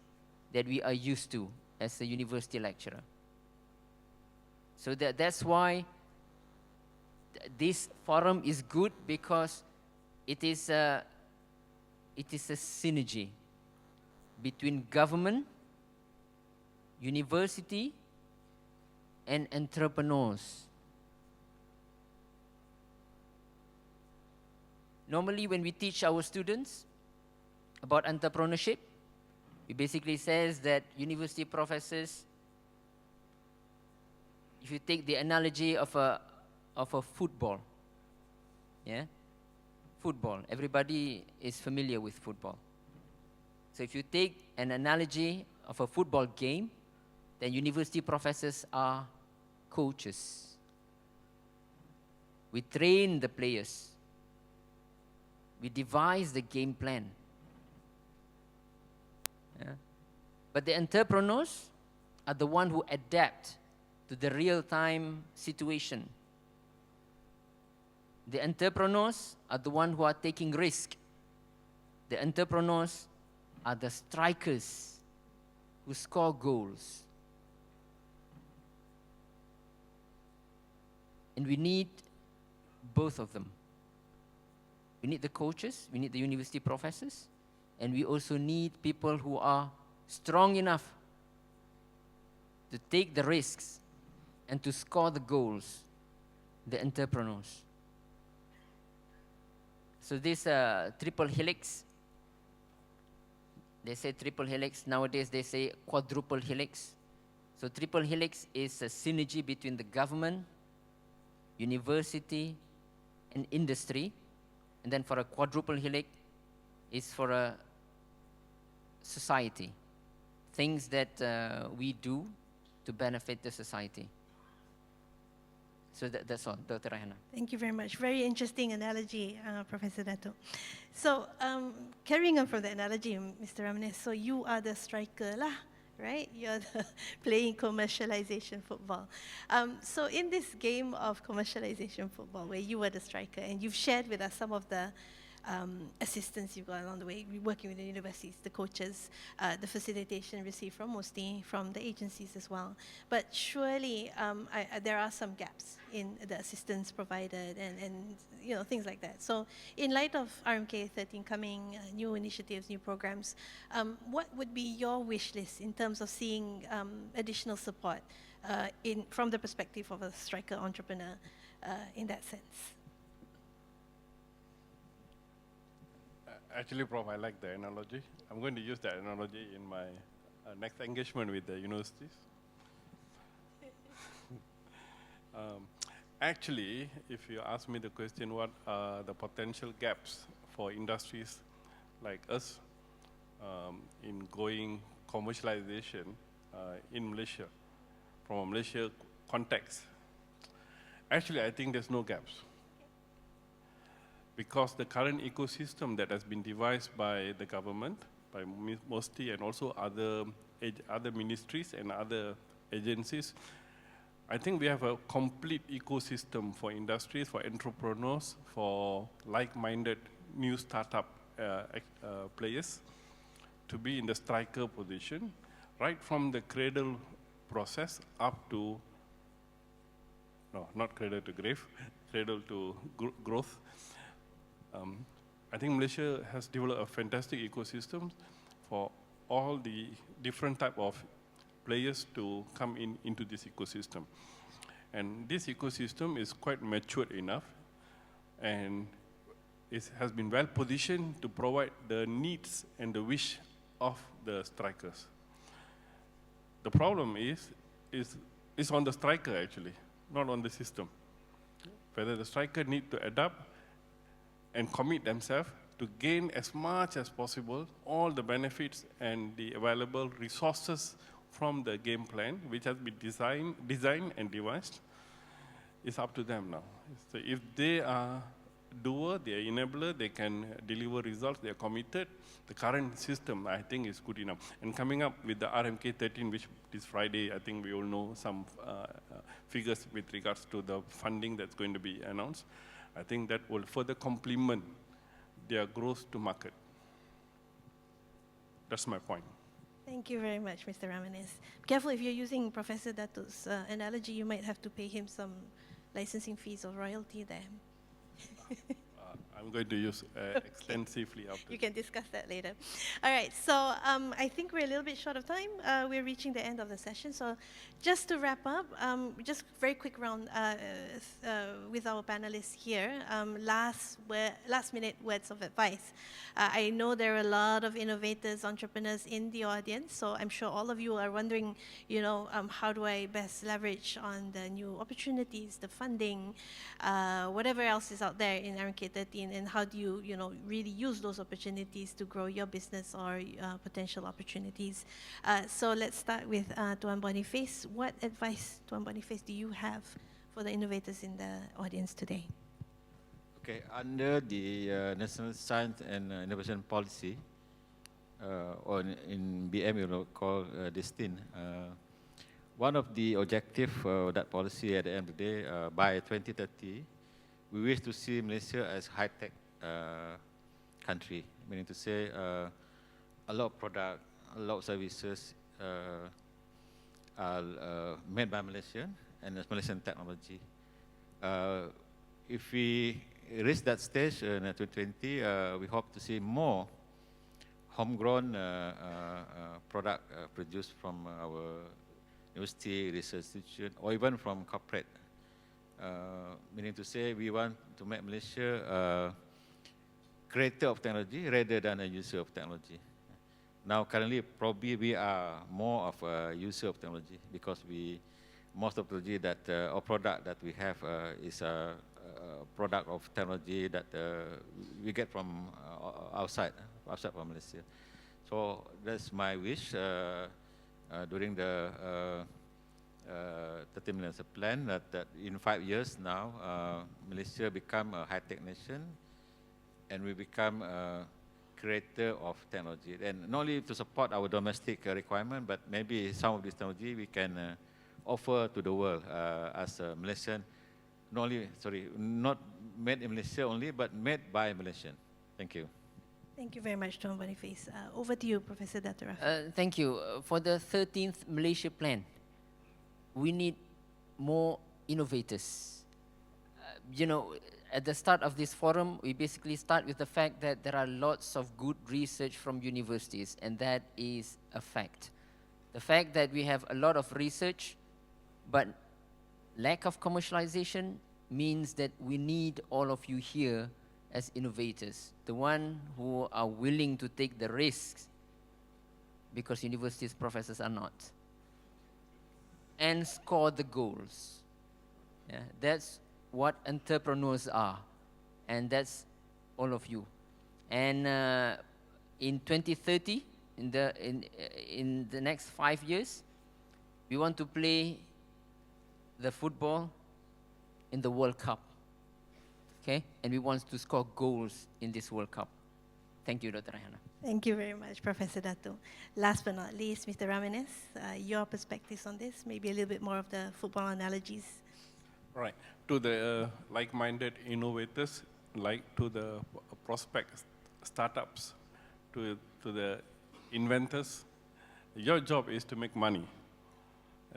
that we are used to as a university lecturer. So that's why this forum is good, because it is a synergy between government, university, and entrepreneurs. Normally, when we teach our students about entrepreneurship, we basically says that university professors, if you take the analogy of a football, yeah, football. Everybody is familiar with football. So if you take an analogy of a football game, then university professors are coaches. We train the players. We devise the game plan. Yeah? But the entrepreneurs are the ones who adapt to the real-time situation. The entrepreneurs are the ones who are taking risk. The entrepreneurs are the strikers who score goals. And we need both of them. We need the coaches, we need the university professors, and we also need people who are strong enough to take the risks and to score the goals, the entrepreneurs. So this triple helix, they say triple helix, nowadays they say quadruple helix. So triple helix is a synergy between the government, university, and industry. And then for a quadruple helix is for a society, things that we do to benefit the society. So that's all, Dr. Raihana. Thank you very much. Very interesting analogy, Professor Dato. So carrying on from the analogy, Mr. Ramaness, so you are the striker lah, right? You're the playing commercialization football. So in this game of commercialization football, where you were the striker, and you've shared with us some of the assistance you've got along the way, working with the universities, the coaches, the facilitation received from MOSTI, from the agencies as well. But surely there are some gaps in the assistance provided and you know, things like that. So in light of RMK 13 coming, new initiatives, new programs, what would be your wish list in terms of seeing additional support from the perspective of a striker entrepreneur in that sense? Actually, Prof, I like the analogy. I'm going to use that analogy in my next engagement with the universities. Actually, if you ask me the question, what are the potential gaps for industries like us in going commercialization in Malaysia, from a Malaysia context, actually, I think there's no gaps. Because the current ecosystem that has been devised by the government, by MOSTI and also other ministries and other agencies, I think we have a complete ecosystem for industries, for entrepreneurs, for like-minded new startup players to be in the striker position, right from the cradle process up to, no, not cradle to grave, cradle to growth. I think Malaysia has developed a fantastic ecosystem for all the different type of players to come into this ecosystem. And this ecosystem is quite matured enough and it has been well positioned to provide the needs and the wish of the strikers. The problem is on the striker actually, not on the system. Whether the striker need to adapt and commit themselves to gain as much as possible all the benefits and the available resources from the game plan, which has been designed and devised. It's up to them now. So if they are doer, they are enabler, they can deliver results, they are committed, the current system, I think, is good enough. And coming up with the RMK 13, which this Friday, I think we all know some figures with regards to the funding that's going to be announced. I think that will further complement their growth to market. That's my point. Thank you very much, Mr. Ramaness. Careful, if you're using Professor Dato's analogy, you might have to pay him some licensing fees or royalty there. I'm going to use extensively after. You can discuss that later. All right, so I think we're a little bit short of time. We're reaching the end of the session. So just to wrap up, just very quick round with our panelists here. Last minute words of advice. I know there are a lot of innovators, entrepreneurs in the audience, so I'm sure all of you are wondering, you know, how do I best leverage on the new opportunities, the funding, whatever else is out there in RMK 13, and how do you, you know, really use those opportunities to grow your business or potential opportunities. So let's start with Tuan Boniface. What advice, Tuan Boniface, do you have for the innovators in the audience today? Okay, under the National Science and Innovation Policy, or in BM you know, called DESTIN, one of the objectives of that policy at the end of the day, by 2030, we wish to see Malaysia as high-tech country, meaning to say a lot of products, a lot of services are made by Malaysian and Malaysian technology. if we reach that stage in 2020, we hope to see more homegrown product produced from our university, research institution, or even from corporate. Meaning to say, we want to make Malaysia a creator of technology rather than a user of technology. Now, currently, probably we are more of a user of technology because most of the technology that, or product that we have is a product of technology that we get from outside from Malaysia. So that's my wish during the 30 million plan that in 5 years now, Malaysia become a high-tech nation and we become a creator of technology. And not only to support our domestic requirement, but maybe some of this technology we can offer to the world as a Malaysian, not made in Malaysia only, but made by Malaysian. Thank you. Thank you very much, Tuan Boniface. Over to you, Professor Dato. Rafiq. Thank you. For the 13th Malaysia plan, we need more innovators. You know, at the start of this forum, we basically start with the fact that there are lots of good research from universities, and that is a fact. The fact that we have a lot of research, but lack of commercialization means that we need all of you here as innovators, the one who are willing to take the risks, because universities professors are not, and score the goals. Yeah, that's what entrepreneurs are, and that's all of you. And in 2030, in the next 5 years, we want to play the football in the World Cup. Okay, and we want to score goals in this World Cup. Thank you, Dr. Raihana. Thank you very much, Professor Dato. Last but not least, Mr. Ramaness, your perspectives on this, maybe a little bit more of the football analogies. Right. To the like-minded innovators, to the prospect startups, to the inventors, your job is to make money.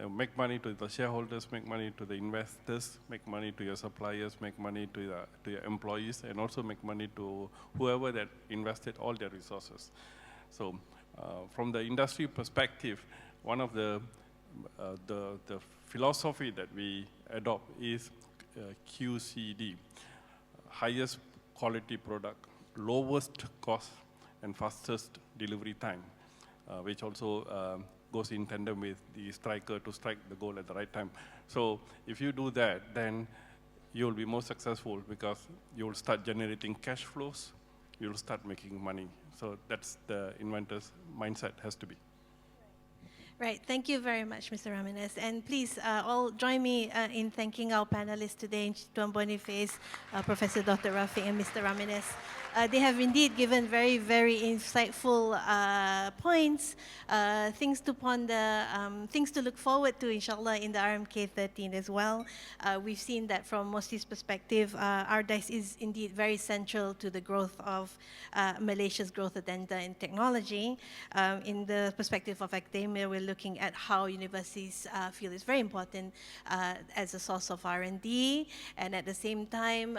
Make money to the shareholders, make money to the investors, make money to your suppliers, make money to your employees, and also make money to whoever that invested all their resources. So from the industry perspective, one of the philosophy that we adopt is QCD, highest quality product, lowest cost, and fastest delivery time, which also goes in tandem with the striker to strike the goal at the right time. So if you do that, then you'll be more successful because you'll start generating cash flows, you'll start making money. So that's the inventor's mindset has to be. Right, thank you very much, Mr. Ramaness. And please all join me in thanking our panelists today, Tuan Boniface, Professor Dr. Rafiq, and Mr. Ramaness. They have indeed given very, very insightful points, things to ponder, things to look forward to, inshallah, in the RMK 13 as well. We've seen that from MOSTI's perspective, RDICE is indeed very central to the growth of Malaysia's growth agenda in technology. In the perspective of academia, we're looking at how universities feel it's very important as a source of R&D, and at the same time,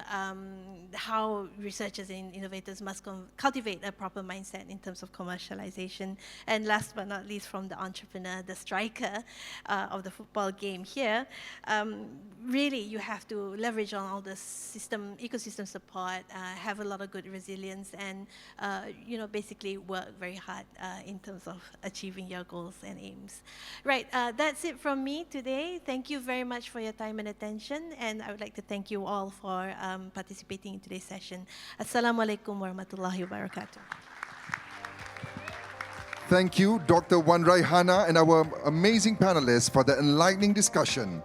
how researchers and innovators must cultivate a proper mindset in terms of commercialization. And last but not least, from the entrepreneur, the striker of the football game here, really you have to leverage on all the ecosystem support, have a lot of good resilience, and basically work very hard in terms of achieving your goals and aims. Right, that's it from me today. Thank you very much for your time and attention, and I would like to thank you all for participating in today's session. Assalamu alaikum warahmatullahi wabarakatuh. Thank you, Dr. Wan Raihana and our amazing panelists for the enlightening discussion.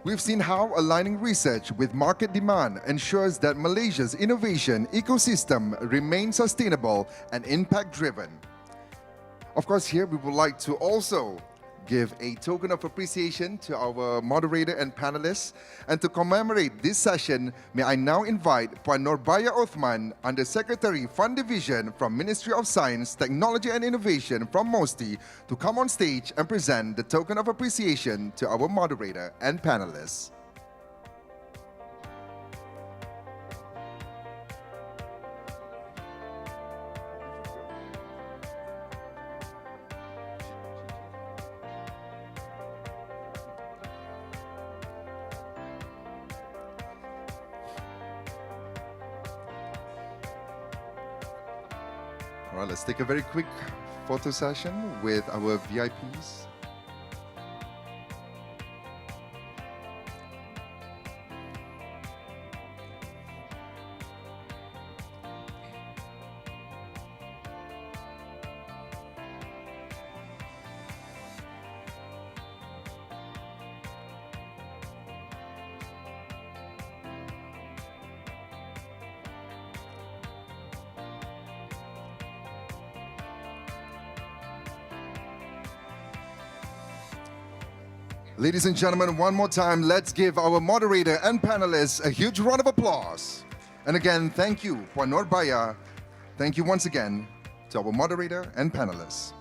We've seen how aligning research with market demand ensures that Malaysia's innovation ecosystem remains sustainable and impact-driven. Of course, here we would like to also give a token of appreciation to our moderator and panelists. And to commemorate this session, may I now invite Puan Nurbaya Othman, Undersecretary Fund Division from Ministry of Science, Technology and Innovation from MOSTI, to come on stage and present the token of appreciation to our moderator and panelists. All right, let's take a very quick photo session with our VIPs. Ladies and gentlemen, one more time, let's give our moderator and panelists a huge round of applause. And again, thank you, Puan Norbaya. Thank you once again to our moderator and panelists.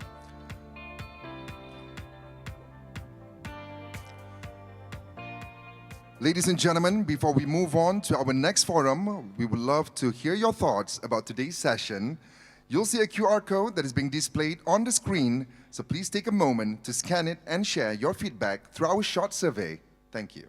Ladies and gentlemen, before we move on to our next forum, we would love to hear your thoughts about today's session. You'll see a QR code that is being displayed on the screen, so please take a moment to scan it and share your feedback through our short survey. Thank you.